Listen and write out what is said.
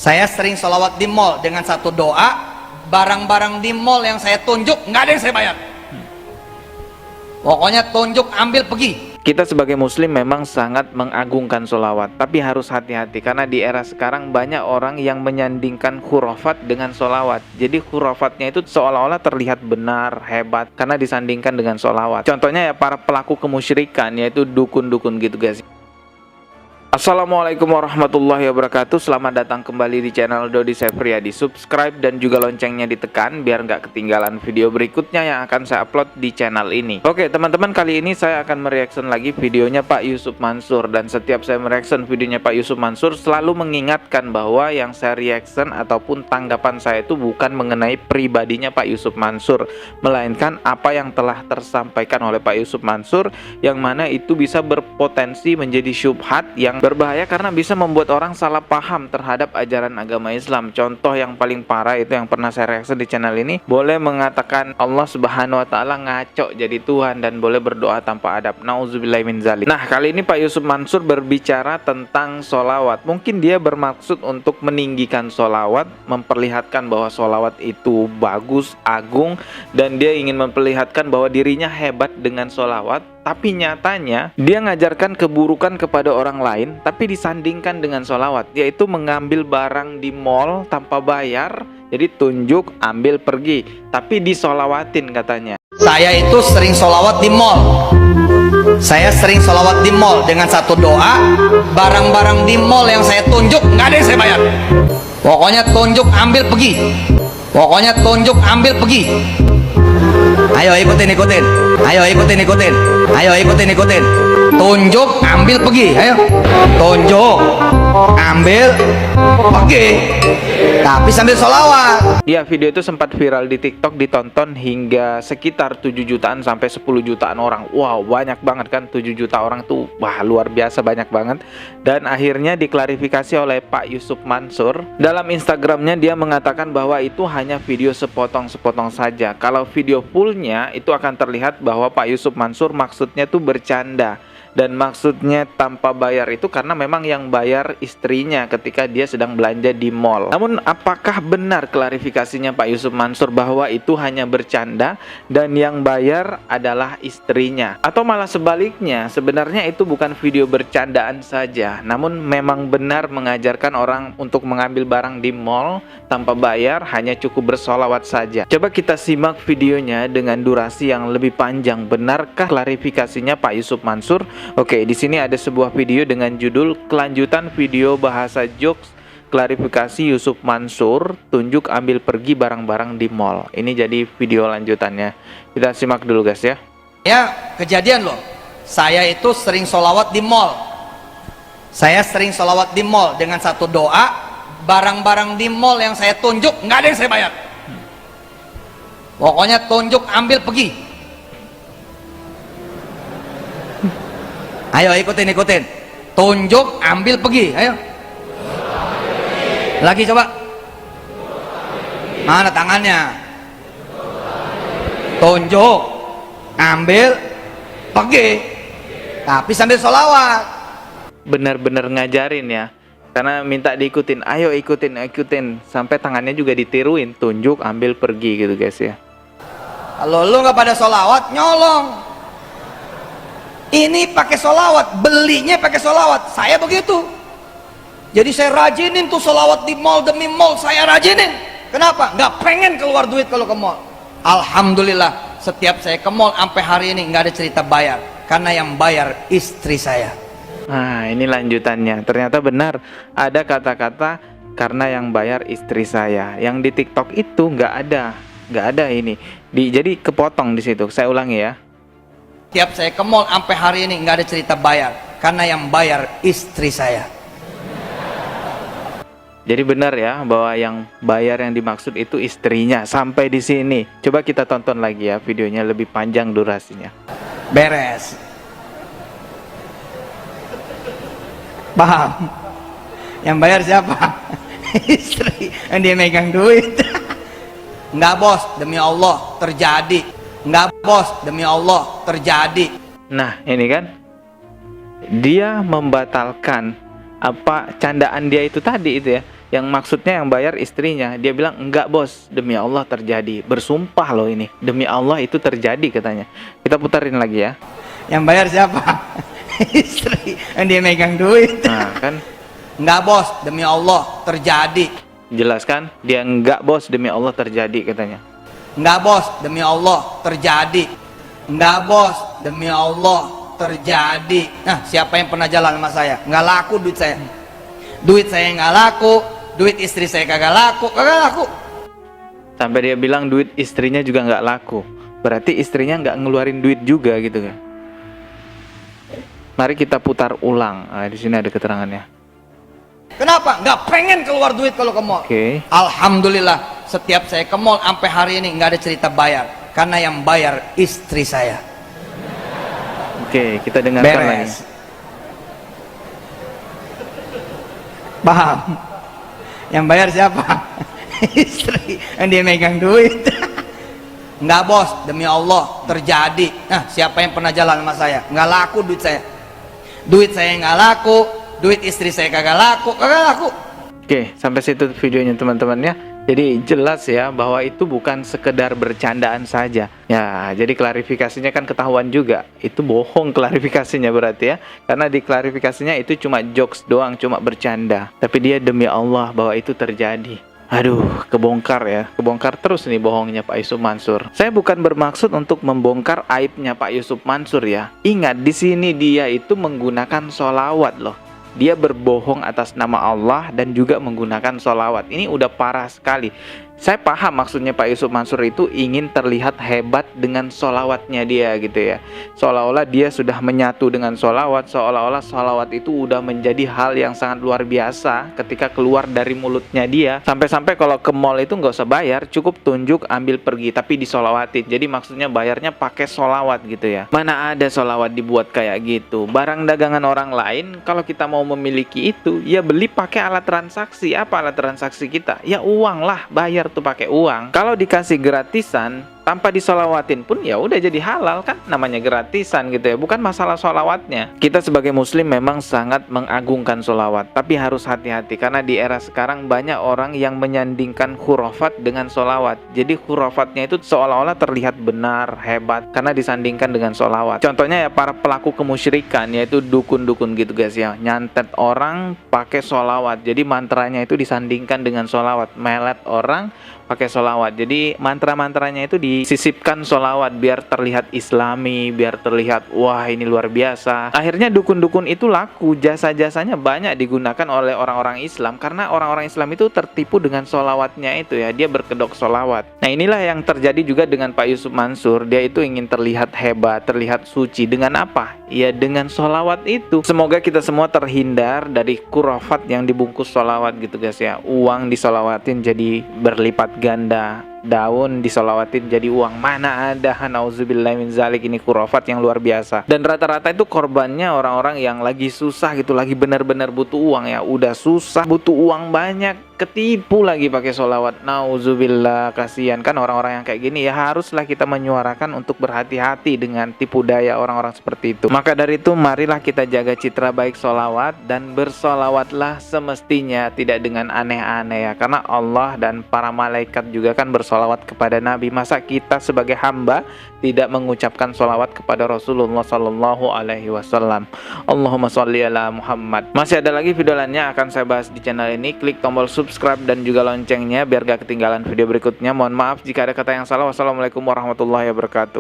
Saya sering sholawat di mall dengan satu doa, barang-barang di mall yang saya tunjuk nggak ada yang saya bayar. Pokoknya tunjuk, ambil, pergi. Kita sebagai muslim memang sangat mengagungkan sholawat, tapi harus hati-hati karena di era sekarang banyak orang yang menyandingkan khurafat dengan sholawat. Jadi khurafatnya itu seolah-olah terlihat benar, hebat karena disandingkan dengan sholawat. Contohnya ya para pelaku kemusyrikan, yaitu dukun-dukun gitu guys. Assalamualaikum warahmatullahi wabarakatuh. Selamat datang kembali di channel Dodi Sefriadi. Subscribe dan juga loncengnya ditekan biar nggak ketinggalan video berikutnya yang akan saya upload di channel ini. Oke teman-teman, kali ini saya akan mereaction lagi videonya Pak Yusuf Mansur. Dan setiap saya mereaction videonya Pak Yusuf Mansur, selalu mengingatkan bahwa yang saya reaction ataupun tanggapan saya itu bukan mengenai pribadinya Pak Yusuf Mansur, melainkan apa yang telah tersampaikan oleh Pak Yusuf Mansur, yang mana itu bisa berpotensi menjadi syubhat yang berbahaya karena bisa membuat orang salah paham terhadap ajaran agama Islam. Contoh yang paling parah itu yang pernah saya reaksi di channel ini, boleh mengatakan Allah Subhanahu wa taala ngaco jadi Tuhan dan boleh berdoa tanpa adab. Nauzubillahi min dzalik. Nah, kali ini Pak Yusuf Mansur berbicara tentang sholawat. Mungkin dia bermaksud untuk meninggikan sholawat, memperlihatkan bahwa sholawat itu bagus, agung, dan dia ingin memperlihatkan bahwa dirinya hebat dengan sholawat. Tapi nyatanya dia ngajarkan keburukan kepada orang lain, tapi disandingkan dengan sholawat, yaitu mengambil barang di mall tanpa bayar. Jadi tunjuk, ambil, pergi, tapi disolawatin katanya. Saya itu sering sholawat di mall. Saya sering sholawat di mall dengan satu doa, barang-barang di mall yang saya tunjuk nggak ada yang saya bayar. Pokoknya tunjuk, ambil, pergi. Pokoknya tunjuk, ambil, pergi. Ayo ikutin. Ayo ikutin. Ayo ikutin. Tunjuk, ambil, pergi. Ayo. Tunjuk, ambil, pergi. Tapi sambil sholawat. Ya, video itu sempat viral di TikTok, ditonton hingga sekitar 7 jutaan sampai 10 jutaan orang. Wow, banyak banget kan, 7 juta orang tuh, wah luar biasa banyak banget. Dan akhirnya diklarifikasi oleh Pak Yusuf Mansur. Dalam Instagramnya dia mengatakan bahwa itu hanya video sepotong-sepotong saja. Kalau video fullnya itu akan terlihat bahwa Pak Yusuf Mansur maksudnya tuh bercanda. Dan maksudnya tanpa bayar itu karena memang yang bayar istrinya ketika dia sedang belanja di mall. Namun apakah benar klarifikasinya Pak Yusuf Mansur bahwa itu hanya bercanda dan yang bayar adalah istrinya? Atau malah sebaliknya, sebenarnya itu bukan video bercandaan saja, namun memang benar mengajarkan orang untuk mengambil barang di mall tanpa bayar, hanya cukup bersolawat saja. Coba kita simak videonya dengan durasi yang lebih panjang. Benarkah klarifikasinya Pak Yusuf Mansur? Oke, di sini ada sebuah video dengan judul kelanjutan video bahasa jokes klarifikasi Yusuf Mansur, tunjuk, ambil, pergi barang-barang di mall. Ini jadi video lanjutannya. Kita simak dulu guys ya. Ya, kejadian loh. Saya itu sering sholawat di mall. Saya sering sholawat di mall dengan satu doa, barang-barang di mall yang saya tunjuk nggak ada yang saya bayar. Pokoknya tunjuk, ambil, pergi. Ayo ikutin. Tunjuk, ambil, pergi. Ayo. Lagi coba. Mana tangannya? Tunjuk, ambil, pergi. Tapi sambil sholawat. Benar-benar ngajarin ya. Karena minta diikutin. Ayo ikutin. Sampai tangannya juga ditiruin. Tunjuk, ambil, pergi gitu guys ya. Kalau lu nggak pada sholawat, nyolong. Ini pakai sholawat, belinya pakai sholawat. Saya begitu. Jadi saya rajinin tuh sholawat di mall demi mall, saya rajinin. Kenapa? Nggak pengen keluar duit kalau ke mall. Alhamdulillah, setiap saya ke mall sampai hari ini nggak ada cerita bayar, karena yang bayar istri saya. Nah, ini lanjutannya. Ternyata benar ada kata-kata karena yang bayar istri saya. Yang di TikTok itu nggak ada ini. Jadi kepotong di situ. Saya ulangi ya. Tiap saya ke mall sampai hari ini nggak ada cerita bayar, karena yang bayar istri saya. Jadi benar ya bahwa yang bayar yang dimaksud itu istrinya. Sampai di sini. Coba kita tonton lagi ya videonya, lebih panjang durasinya. Beres. Paham? Yang bayar siapa? Istri. Yang dia megang duit. Enggak bos, demi Allah terjadi. Enggak bos, demi Allah terjadi. Nah ini kan, dia membatalkan apa candaan dia itu tadi itu ya. Yang maksudnya yang bayar istrinya. Dia bilang, enggak bos, demi Allah terjadi. Bersumpah loh ini, demi Allah itu terjadi katanya. Kita putarin lagi ya. Yang bayar siapa? Istri, yang dia megang duit. Nah kan Enggak bos, demi Allah terjadi. jelas kan, dia enggak bos, demi Allah terjadi katanya. Enggak bos, demi Allah terjadi. Enggak bos, demi Allah terjadi. Nah, siapa yang pernah jalan sama saya? Enggak laku duit saya. Duit saya enggak laku, duit istri saya kagak laku, kagak laku. Sampai dia bilang duit istrinya juga nggak laku. Berarti istrinya nggak ngeluarin duit juga gitu kan. Mari kita putar ulang. Nah, di sini ada keterangannya. Kenapa? Enggak pengen keluar duit kalau ke mall. Oke. Alhamdulillah, setiap saya ke mall sampai hari ini enggak ada cerita bayar. Karena yang bayar istri saya. Oke, kita dengarkan lagi. Beres. Paham? Yang bayar siapa? Istri, yang dia megang duit. Enggak bos, demi Allah terjadi. Nah, siapa yang pernah jalan sama saya? Enggak laku duit saya. Duit saya enggak laku, duit istri saya kagak laku, kagak laku. Oke, sampai situ videonya teman-teman ya. Jadi jelas ya bahwa itu bukan sekedar bercandaan saja. Ya, jadi klarifikasinya kan ketahuan juga. Itu bohong klarifikasinya berarti ya. Karena di klarifikasinya itu cuma jokes doang, cuma bercanda. Tapi dia demi Allah bahwa itu terjadi. Aduh, kebongkar ya. Kebongkar terus nih bohongnya Pak Yusuf Mansur. Saya bukan bermaksud untuk membongkar aibnya Pak Yusuf Mansur ya. Ingat, di sini dia itu menggunakan sholawat loh. Dia berbohong atas nama Allah dan juga menggunakan sholawat. Ini udah parah sekali. Saya paham maksudnya Pak Yusuf Mansur itu ingin terlihat hebat dengan sholawatnya dia gitu ya. Seolah-olah dia sudah menyatu dengan sholawat. Seolah-olah sholawat itu udah menjadi hal yang sangat luar biasa ketika keluar dari mulutnya dia. Sampai-sampai kalau ke mall itu nggak usah bayar, cukup tunjuk ambil pergi, tapi disolawatin. Jadi maksudnya bayarnya pakai sholawat gitu ya. Mana ada sholawat dibuat kayak gitu. Barang dagangan orang lain, kalau kita mau memiliki itu, ya beli pakai alat transaksi. Apa alat transaksi kita? Ya uang lah, bayar tuh pakai uang. Kalau dikasih gratisan tanpa disolawatin pun ya udah jadi halal kan, namanya gratisan gitu ya, bukan masalah solawatnya. Kita sebagai muslim memang sangat mengagungkan solawat, tapi harus hati-hati karena di era sekarang banyak orang yang menyandingkan khurafat dengan solawat. Jadi khurafatnya itu seolah-olah terlihat benar, hebat karena disandingkan dengan solawat. Contohnya ya para pelaku kemusyrikan, yaitu dukun-dukun gitu guys ya, nyantet orang pakai solawat. Jadi mantranya itu disandingkan dengan solawat, melet orang pakai solawat. Jadi mantra-mantranya itu disisipkan solawat biar terlihat islami, biar terlihat wah ini luar biasa. Akhirnya dukun-dukun itu laku, jasa-jasanya banyak digunakan oleh orang-orang Islam karena orang-orang Islam itu tertipu dengan solawatnya itu ya, dia berkedok solawat. Nah inilah yang terjadi juga dengan Pak Yusuf Mansur. Dia itu ingin terlihat hebat, terlihat suci. Dengan apa? Ya dengan solawat itu. Semoga kita semua terhindar dari kurafat yang dibungkus solawat gitu guys ya. Uang disolawatin jadi berlipat ganda, daun disolawatin jadi uang. Mana ada, nauzubillah min zalik, ini kurafat yang luar biasa. Dan rata-rata itu korbannya orang-orang yang lagi susah gitu, lagi benar-benar butuh uang ya. Udah susah, butuh uang banyak, ketipu lagi pakai solawat. Nauzubillah, kasihan kan orang-orang yang kayak gini ya. Haruslah kita menyuarakan untuk berhati-hati dengan tipu daya orang-orang seperti itu. Maka dari itu marilah kita jaga citra baik solawat dan bersolawatlah semestinya, tidak dengan aneh-aneh ya. Karena Allah dan para malaikat juga kan bersolawat kepada Nabi. Masa kita sebagai hamba tidak mengucapkan solawat kepada Rasulullah Sallallahu Alaihi Wasallam? Allahumma sholli ala Muhammad. Masih ada lagi video lainnya akan saya bahas di channel ini. Klik tombol subscribe dan juga loncengnya biar gak ketinggalan video berikutnya. Mohon maaf jika ada kata yang salah. Wassalamualaikum warahmatullahi wabarakatuh.